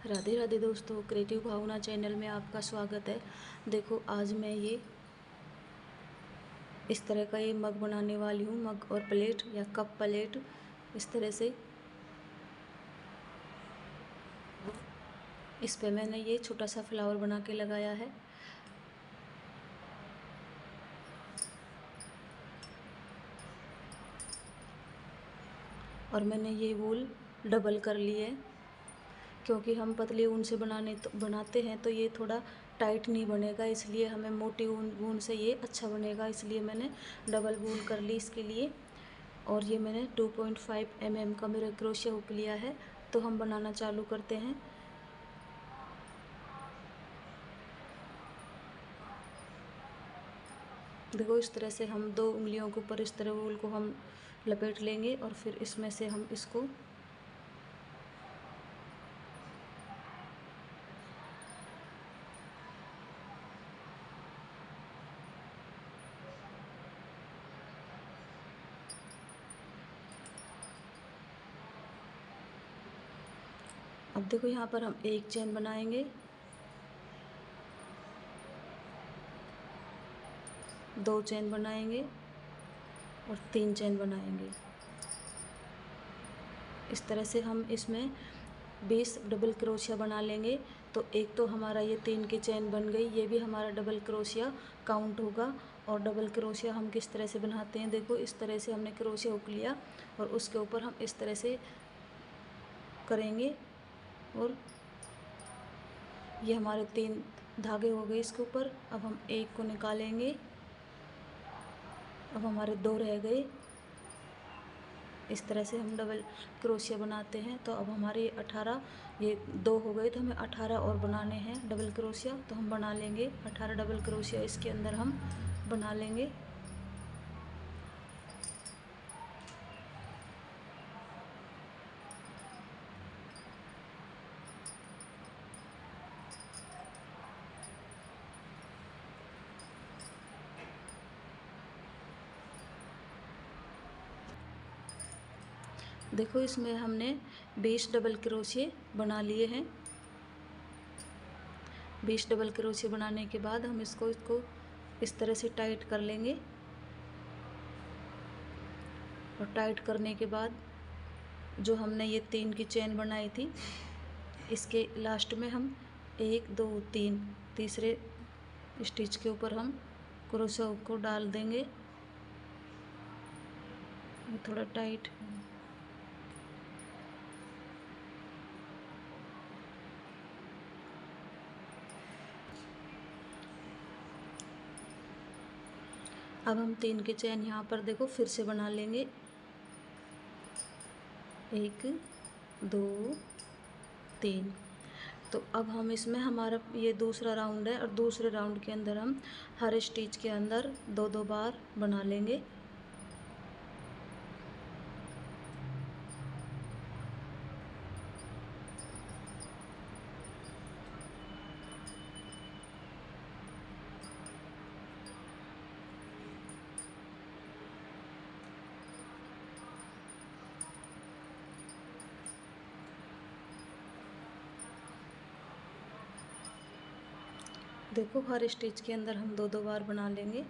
राधे राधे दोस्तों, क्रिएटिव भावना चैनल में आपका स्वागत है। देखो, आज मैं ये इस तरह का ये मग बनाने वाली हूँ। मग और प्लेट या कप प्लेट इस तरह से। इस पे मैंने ये छोटा सा फ्लावर बना के लगाया है। और मैंने ये वूल डबल कर ली है, क्योंकि हम पतली ऊन से बनाते हैं तो ये थोड़ा टाइट नहीं बनेगा, इसलिए हमें मोटी ऊन से ये अच्छा बनेगा। इसलिए मैंने डबल वूल कर ली इसके लिए। और ये मैंने 2.5 mm का मेरा क्रोशिया हुक लिया है। तो हम बनाना चालू करते हैं। देखो, इस तरह से हम 2 उंगलियों के ऊपर इस तरह वूल को हम लपेट लेंगे और फिर इसमें से हम इसको अब देखो, यहाँ पर हम एक चेन बनाएंगे, 2 चेन बनाएंगे और 3 चेन बनाएंगे। इस तरह से हम इसमें 20 डबल क्रोशिया बना लेंगे। तो एक तो हमारा ये 3 की चेन बन गई, ये भी हमारा डबल क्रोशिया काउंट होगा। और डबल क्रोशिया हम किस तरह से बनाते हैं, देखो इस तरह से हमने क्रोशिया हुक लिया और उसके ऊपर हम इस तरह से करेंगे। और ये हमारे 3 धागे हो गए इसके ऊपर। अब हम एक को निकालेंगे। अब हमारे 2 रह गए। इस तरह से हम डबल क्रोशिया बनाते हैं। तो अब हमारे 18, ये 2 हो गए, तो हमें 18 और बनाने हैं डबल क्रोशिया। तो हम बना लेंगे 18 डबल क्रोशिया, इसके अंदर हम बना लेंगे। देखो, इसमें हमने 20 डबल क्रोशिया बना लिए हैं। 20 डबल क्रोशिया बनाने के बाद हम इसको इस तरह से टाइट कर लेंगे। और टाइट करने के बाद जो हमने ये 3 की चेन बनाई थी, इसके लास्ट में हम 1 2 3 तीसरे स्टिच के ऊपर हम क्रोशिया हुक को डाल देंगे। थोड़ा टाइट। अब हम 3 की चेन यहाँ पर देखो फिर से बना लेंगे। 1 2 3। तो अब हम इसमें हमारा ये दूसरा राउंड है और दूसरे राउंड के अंदर हम हर स्टिच के अंदर 2-2 बार बना लेंगे। देखो, हर स्टिच के अंदर हम 2-2 बार बना लेंगे।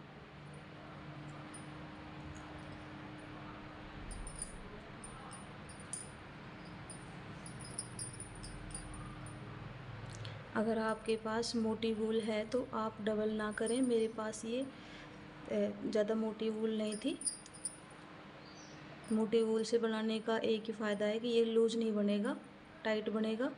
अगर आपके पास मोटी वूल है तो आप डबल ना करें। मेरे पास ये ज़्यादा मोटी वूल नहीं थी। मोटी वूल से बनाने का एक ही फ़ायदा है कि ये लूज नहीं बनेगा, टाइट बनेगा।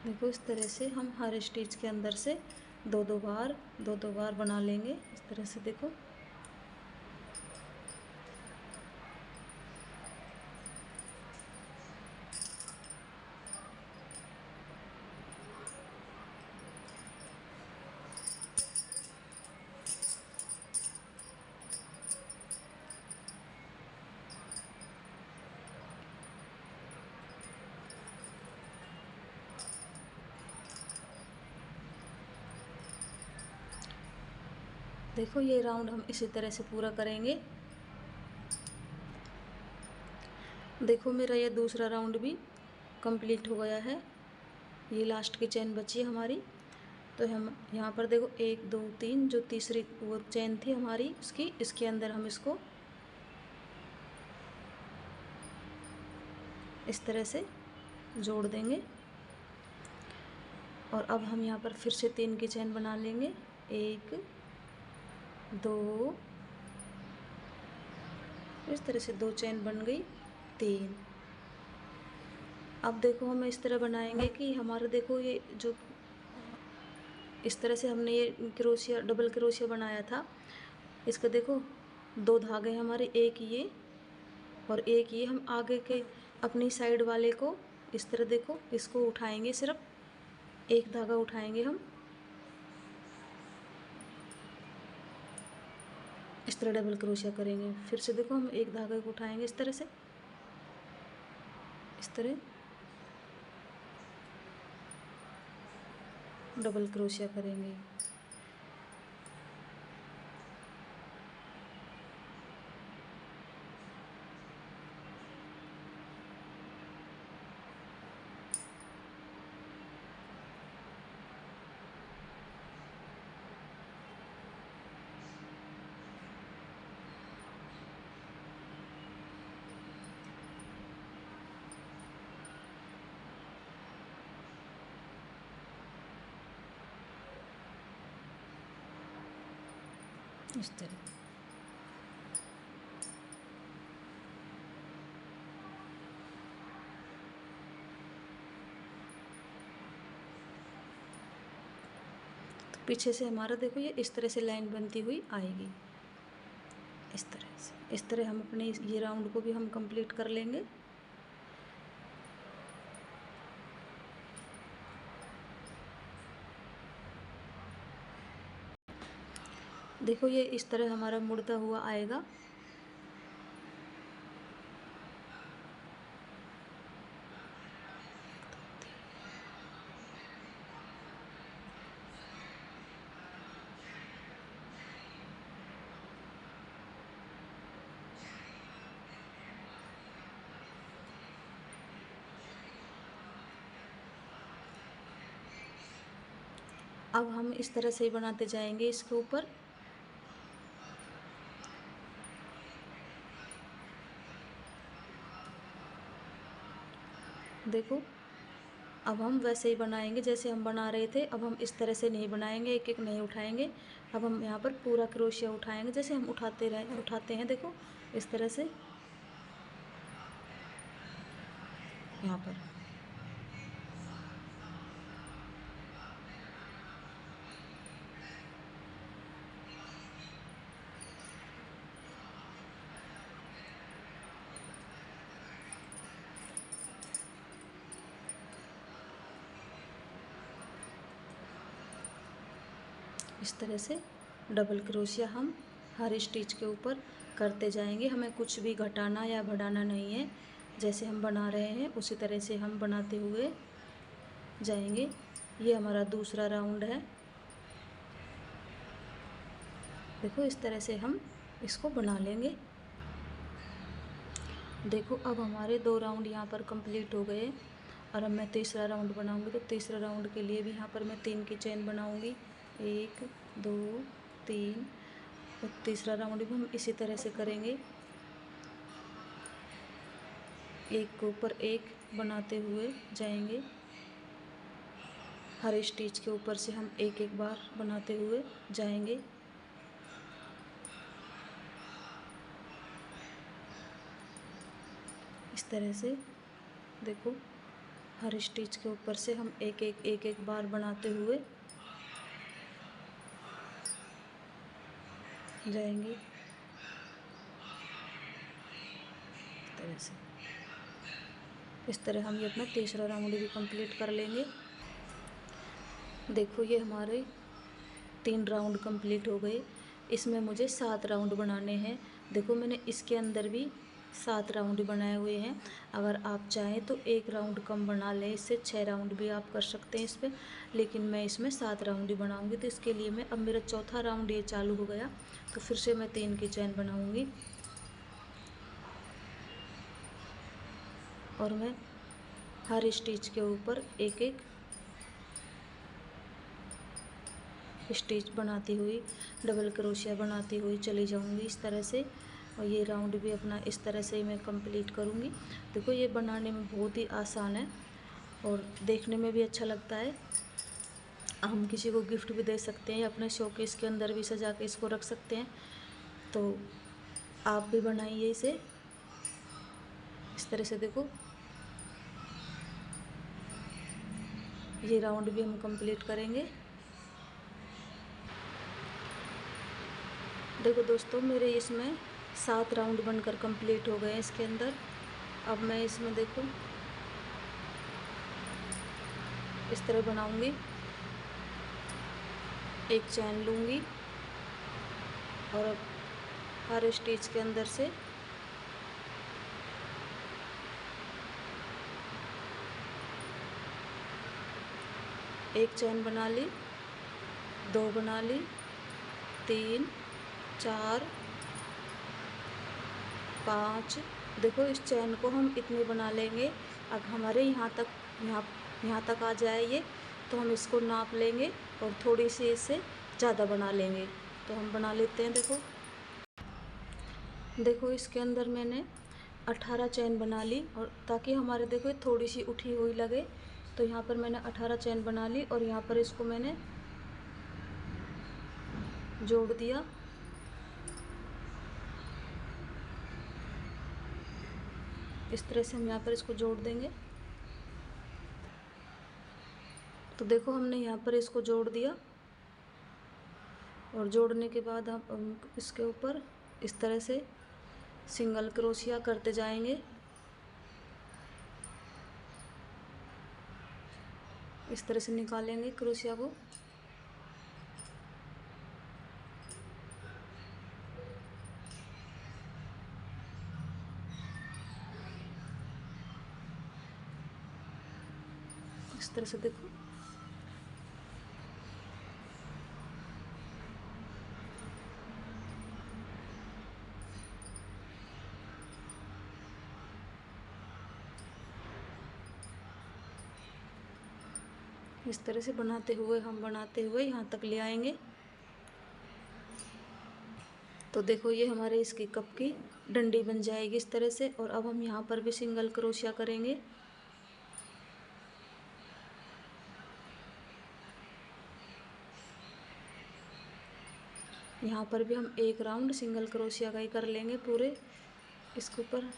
देखो, इस तरह से हम हर स्टिच के अंदर से 2-2 बार बना लेंगे। इस तरह से देखो। देखो ये राउंड हम इसी तरह से पूरा करेंगे। देखो मेरा ये दूसरा राउंड भी कंप्लीट हो गया है। ये लास्ट की चेन बची है हमारी। तो हम यहाँ पर देखो 1 2 3 जो तीसरी वो चेन थी हमारी उसकी, इसके अंदर हम इसको इस तरह से जोड़ देंगे। और अब हम यहाँ पर फिर से 3 की चेन बना लेंगे। 1 2, इस तरह से 2 चेन बन गई, 3। अब देखो हम इस तरह बनाएंगे कि हमारा देखो ये जो इस तरह से हमने ये क्रोशिया डबल क्रोशिया बनाया था, इसका देखो 2 धागे हमारे, एक ये और एक ये। हम आगे के अपनी साइड वाले को इस तरह देखो इसको उठाएंगे, सिर्फ एक धागा उठाएंगे हम, इस तरह डबल क्रोशिया करेंगे। फिर से देखो हम एक धागे को उठाएंगे इस तरह से, इस तरह डबल क्रोशिया करेंगे। इस तरह तो पीछे से हमारा देखो ये इस तरह से लाइन बनती हुई आएगी, इस तरह से। इस तरह हम अपने ये राउंड को भी हम कंप्लीट कर लेंगे। देखो ये इस तरह हमारा मुड़ता हुआ आएगा। अब हम इस तरह से ही बनाते जाएंगे इसके ऊपर। देखो अब हम वैसे ही बनाएंगे जैसे हम बना रहे थे। अब हम इस तरह से नहीं बनाएंगे, एक एक नहीं उठाएंगे। अब हम यहाँ पर पूरा क्रोशिया उठाएंगे जैसे हम उठाते हैं देखो इस तरह से यहाँ पर। इस तरह से डबल क्रोशिया हम हर स्टिच के ऊपर करते जाएंगे। हमें कुछ भी घटाना या बढ़ाना नहीं है, जैसे हम बना रहे हैं उसी तरह से हम बनाते हुए जाएंगे। ये हमारा दूसरा राउंड है। देखो इस तरह से हम इसको बना लेंगे। देखो अब हमारे 2 राउंड यहाँ पर कंप्लीट हो गए और अब मैं तीसरा राउंड बनाऊंगी। तो तीसरा राउंड के लिए भी यहाँ पर मैं 3 की चेन बनाऊंगी, 1 2 3। और तीसरा राउंड भी हम इसी तरह से करेंगे, एक के ऊपर एक बनाते हुए जाएंगे। हर स्टिच के ऊपर से हम एक एक बार बनाते हुए जाएंगे। इस तरह से देखो हर स्टिच के ऊपर से हम एक एक बार बनाते हुए जाएंगे, इस तरह से। इस तरह हम ये अपना तीसरा राउंड भी कंप्लीट कर लेंगे। देखो ये हमारे 3 राउंड कंप्लीट हो गए। इसमें मुझे 7 राउंड बनाने हैं। देखो मैंने इसके अंदर भी 7 राउंड बनाए हुए हैं। अगर आप चाहें तो 1 राउंड कम बना लें, इससे 6 राउंड भी आप कर सकते हैं इस पर, लेकिन मैं इसमें 7 राउंड ही बनाऊंगी। तो इसके लिए मैं, अब मेरा चौथा राउंड ये चालू हो गया, तो फिर से मैं 3 की चैन बनाऊंगी और मैं हर स्टिच के ऊपर एक एक स्टिच बनाती हुई, डबल क्रोशिया बनाती हुई चली जाऊंगी इस तरह से। और ये राउंड भी अपना इस तरह से ही मैं कंप्लीट करूंगी। देखो ये बनाने में बहुत ही आसान है और देखने में भी अच्छा लगता है। हम किसी को गिफ्ट भी दे सकते हैं, अपने शोकेस के अंदर भी सजा के इसको रख सकते हैं। तो आप भी बनाइए इसे इस तरह से। देखो ये राउंड भी हम कंप्लीट करेंगे। देखो दोस्तों, मेरे इसमें 7 राउंड बनकर कंप्लीट हो गए इसके अंदर। अब मैं इसमें देखो इस तरह बनाऊंगी, एक चैन लूँगी और अब हर स्टिच के अंदर से एक चैन बना ली, 2 बना ली, 3, 4, 5। देखो इस चैन को हम इतने बना लेंगे। अब हमारे यहाँ तक आ जाए ये, तो हम इसको नाप लेंगे और थोड़ी सी इससे ज़्यादा बना लेंगे। तो हम बना लेते हैं। देखो इसके अंदर मैंने 18 चैन बना ली, और ताकि हमारे देखो थोड़ी सी उठी हुई लगे, तो यहाँ पर मैंने 18 चैन बना ली और यहाँ पर इसको मैंने जोड़ दिया। इस तरह से हम यहाँ पर इसको जोड़ देंगे। तो देखो हमने यहाँ पर इसको जोड़ दिया और जोड़ने के बाद हम इसके ऊपर इस तरह से सिंगल क्रोशिया करते जाएंगे। इस तरह से निकालेंगे क्रोशिया को। इस तरह से देखो इस तरह से बनाते हुए यहाँ तक ले आएंगे। तो देखो ये हमारे इसकी कप की डंडी बन जाएगी इस तरह से। और अब हम यहाँ पर भी सिंगल क्रोशिया करेंगे। यहाँ पर भी हम एक राउंड सिंगल क्रोशिया का ही कर लेंगे पूरे इसके ऊपर।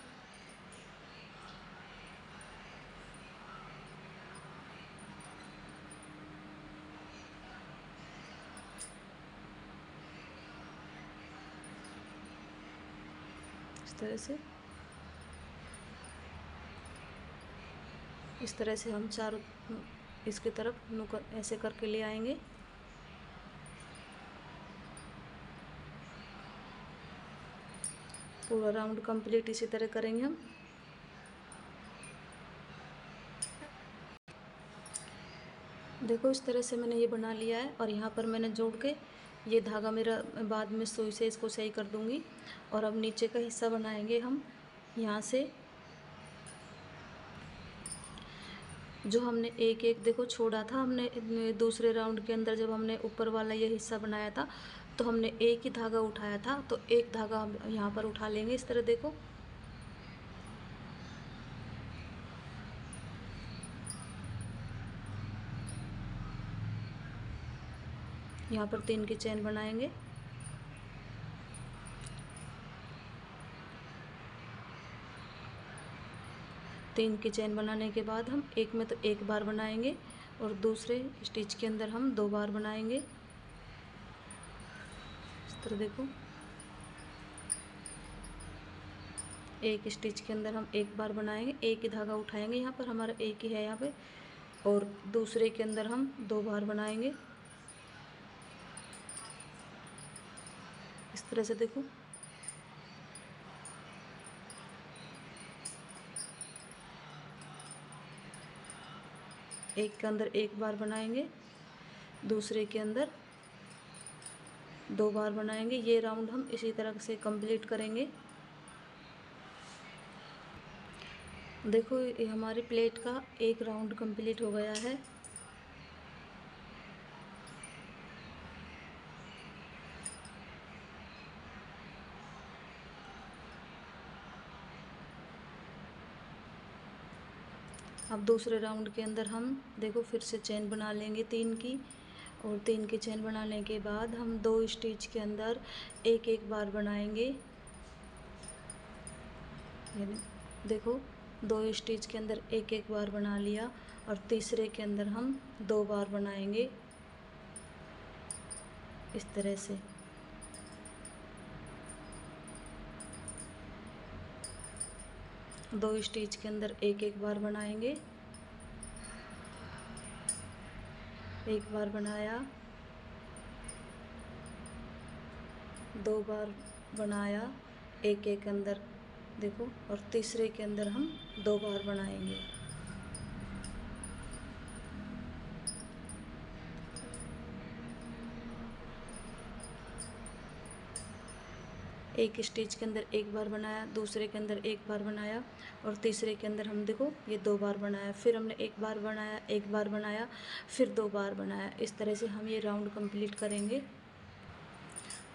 इस तरह से हम चारों इसकी तरफ नुकर ऐसे करके ले आएंगे। पूरा राउंड कंप्लीट इसी तरह करेंगे हम। देखो इस तरह से मैंने ये बना लिया है और यहाँ पर मैंने जोड़ के ये धागा मेरा बाद में सुई से इसको सही कर दूंगी। और अब नीचे का हिस्सा बनाएंगे हम। यहाँ से जो हमने एक एक देखो छोड़ा था, हमने दूसरे राउंड के अंदर जब हमने ऊपर वाला ये हिस्सा बनाया था, तो हमने एक ही धागा उठाया था। तो एक धागा हम यहाँ पर उठा लेंगे इस तरह। देखो यहाँ पर 3 की चैन बनाएंगे। तीन की चैन बनाने के बाद हम एक में तो एक बार बनाएंगे और दूसरे स्टिच के अंदर हम 2 बार बनाएंगे इस तरह। देखो एक स्टिच के अंदर हम एक बार बनाएंगे, एक ही धागा उठाएंगे, यहाँ पर हमारा एक ही है यहाँ पे, और दूसरे के अंदर हम 2 बार बनाएंगे इस तरह से। देखो एक के अंदर एक बार बनाएंगे, दूसरे के अंदर 2 बार बनाएंगे। ये राउंड हम इसी तरह से कंप्लीट करेंगे। देखो ये हमारी प्लेट का एक राउंड कंप्लीट हो गया है। अब दूसरे राउंड के अंदर हम देखो फिर से चेन बना लेंगे 3 की, और 3 की चेन बनाने के बाद हम 2 स्टिच के अंदर एक एक बार बनाएंगे। यानी देखो 2 स्टिच के अंदर एक एक बार बना लिया, और तीसरे के अंदर हम 2 बार बनाएंगे इस तरह से। दो स्टिच के अंदर एक एक बार बनाएंगे, एक बार बनाया, 2 बार बनाया एक एक अंदर देखो, और तीसरे के अंदर हम 2 बार बनाएंगे। एक स्टिच के अंदर एक बार बनाया, दूसरे के अंदर एक बार बनाया, और तीसरे के अंदर हम देखो ये 2 बार बनाया, फिर हमने एक बार बनाया, एक बार बनाया, फिर 2 बार बनाया। इस तरह से हम ये राउंड कंप्लीट करेंगे।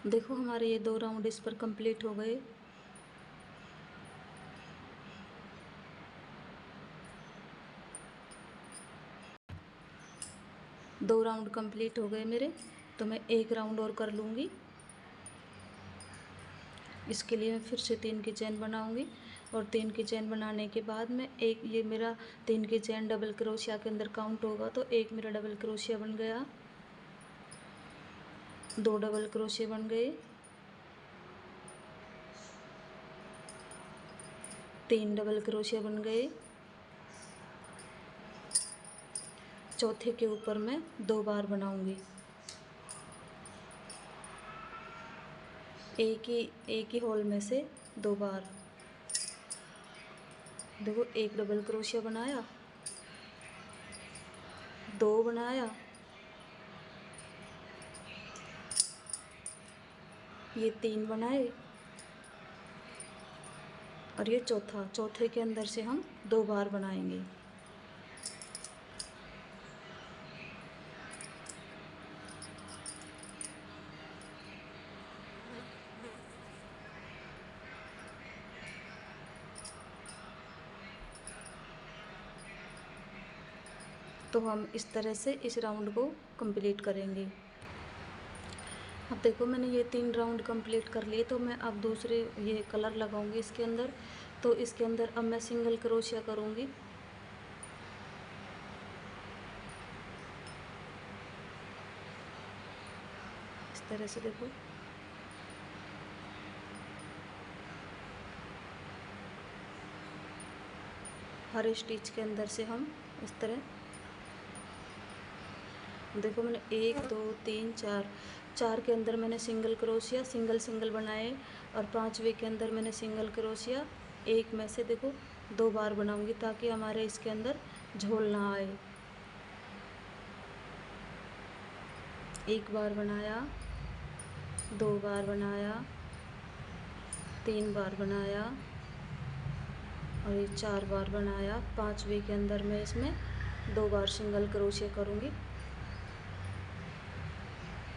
देखो हमारे ये 2 राउंड इस पर कंप्लीट हो गए। दो राउंड कंप्लीट हो गए मेरे, तो मैं एक राउंड और कर लूँगी। इसके लिए मैं फिर से 3 की चेन बनाऊंगी, और 3 की चेन बनाने के बाद मैं एक, ये मेरा 3 की चेन डबल क्रोशिया के अंदर काउंट होगा, तो एक मेरा डबल क्रोशिया बन गया, 2 डबल क्रोशिया बन गए, 3 डबल क्रोशिया बन गए। चौथे के ऊपर मैं 2 बार बनाऊंगी। एक ही होल में से 2 बार। देखो एक डबल क्रोशिया बनाया, 2 बनाया, ये 3 बनाए, और ये चौथे के अंदर से हम 2 बार बनाएंगे। तो हम इस तरह से इस राउंड को कंप्लीट करेंगे। अब देखो मैंने ये 3 राउंड कंप्लीट कर लिए, तो मैं अब दूसरे ये कलर लगाऊंगी इसके अंदर। तो इसके अंदर अब मैं सिंगल क्रोशिया करूंगी। इस तरह से देखो, हर स्टिच के अंदर से हम इस तरह देखो मैंने 1 2 3 4 के अंदर मैंने सिंगल क्रोशिया सिंगल बनाए, और 5वें के अंदर मैंने सिंगल क्रोशिया एक में से देखो 2 बार बनाऊंगी, ताकि हमारे इसके अंदर झोल ना आए। एक बार बनाया, 2 बार बनाया, 3 बार बनाया, और ये 4 बार बनाया। 5वें के अंदर मैं इसमें 2 बार सिंगल क्रोशिया करूँगी।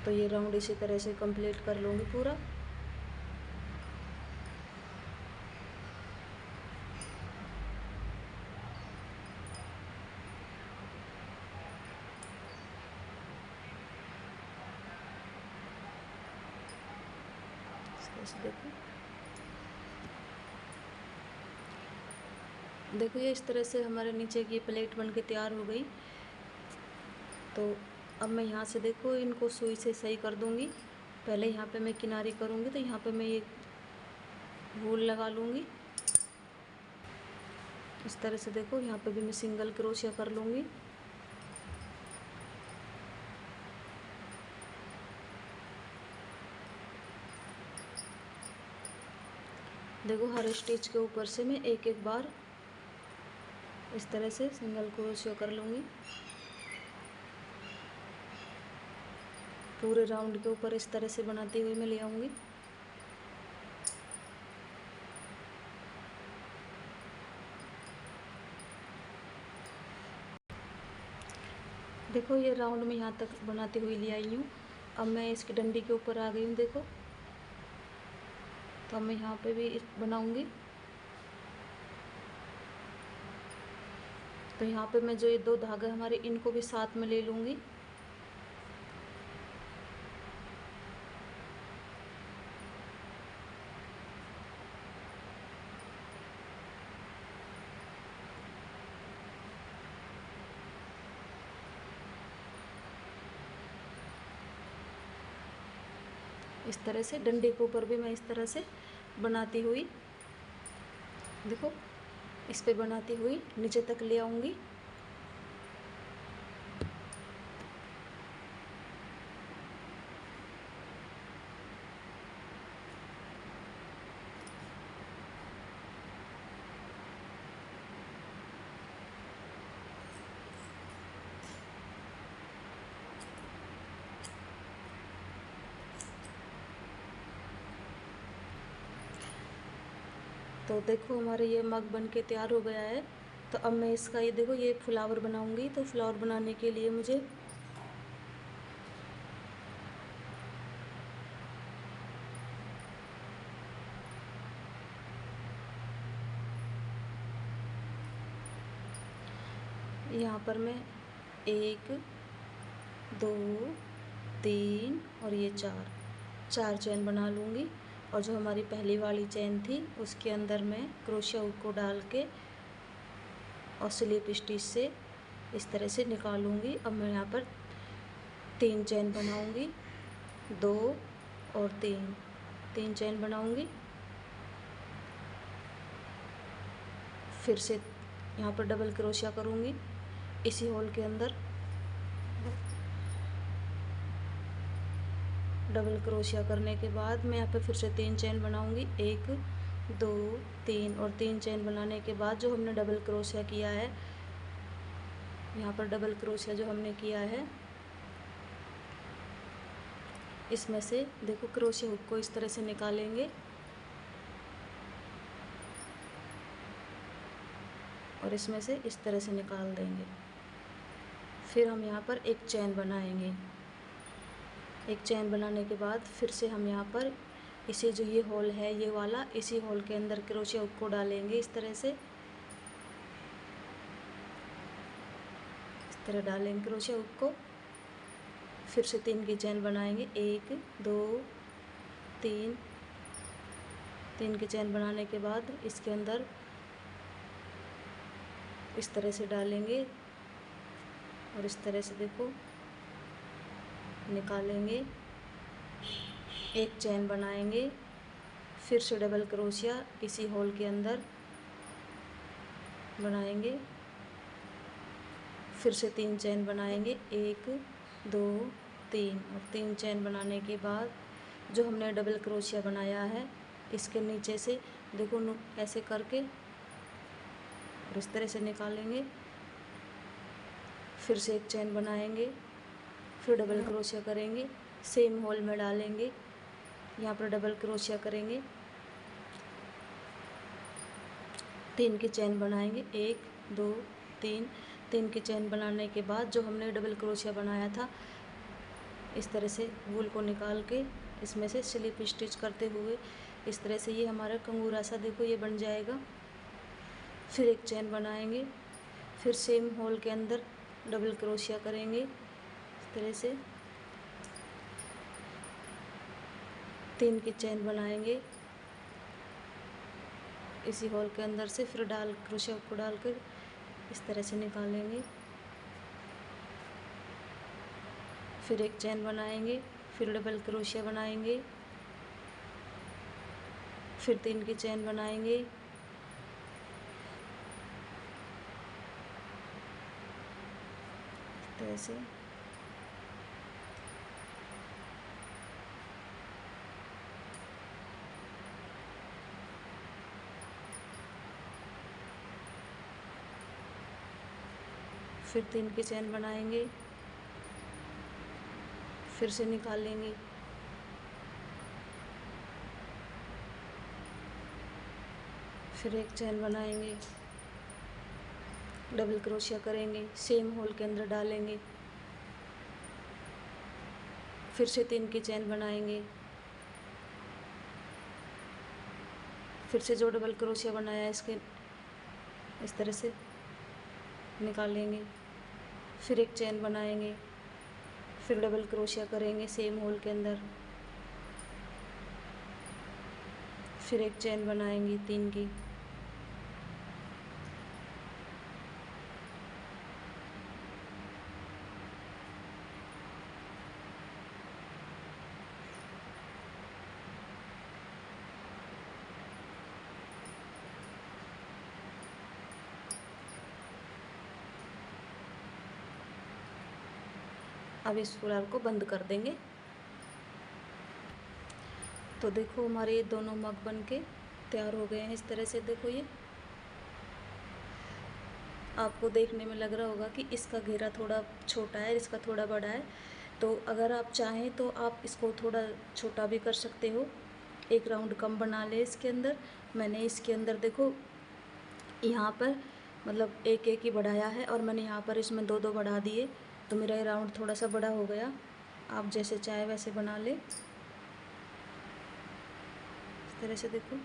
तो ये राउंड इसी तरह से कंप्लीट कर लूँगी पूरा। देखो ये इस तरह से हमारे नीचे की प्लेट बन के तैयार हो गई। तो अब मैं यहाँ से देखो इनको सुई से सही कर दूँगी। पहले यहाँ पे मैं किनारी करूँगी, तो यहाँ पे मैं ये वूल लगा लूँगी। इस तरह से देखो यहाँ पे भी मैं सिंगल क्रोशिया कर लूँगी। देखो हर स्टिच के ऊपर से मैं एक एक बार इस तरह से सिंगल क्रोशिया कर लूँगी। पूरे राउंड के ऊपर इस तरह से बनाती हुई मैं ले आऊँगी। देखो ये राउंड में यहाँ तक बनाती हुई ले आई हूँ। अब मैं इसकी डंडी के ऊपर आ गई हूँ देखो। तो अब मैं यहाँ पे भी बनाऊँगी। तो यहाँ पे मैं जो ये 2 धागे हमारे इनको भी साथ में ले लूँगी। इस तरह से डंडे के ऊपर भी मैं इस तरह से बनाती हुई देखो इस पे बनाती हुई नीचे तक ले आऊँगी। तो देखो हमारे ये मग बन के तैयार हो गया है। तो अब मैं इसका ये देखो ये फ्लावर बनाऊंगी। तो फ्लावर बनाने के लिए मुझे यहाँ पर मैं 1 2 3 और ये 4 चैन बना लूँगी। और जो हमारी पहली वाली चैन थी उसके अंदर मैं क्रोशिया हुक को डाल के और स्लिप स्टिच से इस तरह से निकालूंगी। अब मैं यहाँ पर 3 चैन बनाऊंगी, 2 और 3 चैन बनाऊंगी। फिर से यहाँ पर डबल क्रोशिया करूँगी इसी होल के अंदर। डबल क्रोशिया करने के बाद मैं यहाँ पे फिर से 3 चैन बनाऊंगी, 1 2 3 और 3 चैन बनाने के बाद जो हमने डबल क्रोशिया किया है, यहाँ पर डबल क्रोशिया जो हमने किया है इसमें से देखो क्रोशिया हुक को इस तरह से निकालेंगे और इसमें से इस तरह से निकाल देंगे। फिर हम यहाँ पर एक चैन बनाएंगे। एक चैन बनाने के बाद फिर से हम यहाँ पर इसे जो ये होल है ये वाला, इसी होल के अंदर क्रोशिया हुक को डालेंगे इस तरह से। इस तरह डालेंगे क्रोशिया हुक को। फिर से 3 की चैन बनाएंगे, 1 2 3 की चैन बनाने के बाद इसके अंदर इस तरह से डालेंगे और इस तरह से देखो निकालेंगे। एक चैन बनाएंगे, फिर से डबल क्रोशिया इसी होल के अंदर बनाएंगे। फिर से 3 चैन बनाएंगे, 1 2 3 और 3 चैन बनाने के बाद जो हमने डबल क्रोशिया बनाया है इसके नीचे से देखो ऐसे करके और इस तरह से निकालेंगे। फिर से एक चैन बनाएंगे, फिर डबल क्रोशिया करेंगे, सेम होल में डालेंगे, यहाँ पर डबल क्रोशिया करेंगे, 3 की चैन बनाएंगे, 1 2 3 की चैन बनाने के बाद जो हमने डबल क्रोशिया बनाया था इस तरह से वूल को निकाल के इसमें से स्लिप स्टिच करते हुए इस तरह से ये हमारा कंगूरा सा देखो ये बन जाएगा। फिर एक चैन बनाएंगे, फिर सेम होल के अंदर डबल क्रोशिया करेंगे इस तरह से, 3 की चैन बनाएंगे इसी होल के अंदर से, फिर क्रोशिया को डालकर इस तरह से निकालेंगे। फिर एक चैन बनाएंगे, फिर डबल क्रोशिया बनाएंगे, फिर 3 की चैन बनाएंगे, इस तरह से फिर 3 की चैन बनाएंगे, फिर से निकाल लेंगे, फिर एक चैन बनाएंगे, डबल क्रोशिया करेंगे, सेम होल के अंदर डालेंगे, फिर से 3 की चैन बनाएंगे, फिर से जो डबल क्रोशिया बनाया है इसके इस तरह से निकाल लेंगे, फिर एक चैन बनाएंगे, फिर डबल क्रोशिया करेंगे सेम होल के अंदर, फिर एक चैन बनाएंगे 3 की, अब इस फुलहार को बंद कर देंगे। तो देखो हमारे ये दोनों मग बन के तैयार हो गए हैं इस तरह से। देखो ये आपको देखने में लग रहा होगा कि इसका घेरा थोड़ा छोटा है, इसका थोड़ा बड़ा है। तो अगर आप चाहें तो आप इसको थोड़ा छोटा भी कर सकते हो, एक राउंड कम बना ले इसके अंदर। मैंने इसके अंदर देखो यहाँ पर मतलब एक एक ही बढ़ाया है और मैंने यहाँ पर इसमें 2-2 बढ़ा दिए, तो मेरा ये राउंड थोड़ा सा बड़ा हो गया। आप जैसे चाहे वैसे बना ले इस तरह से। देखो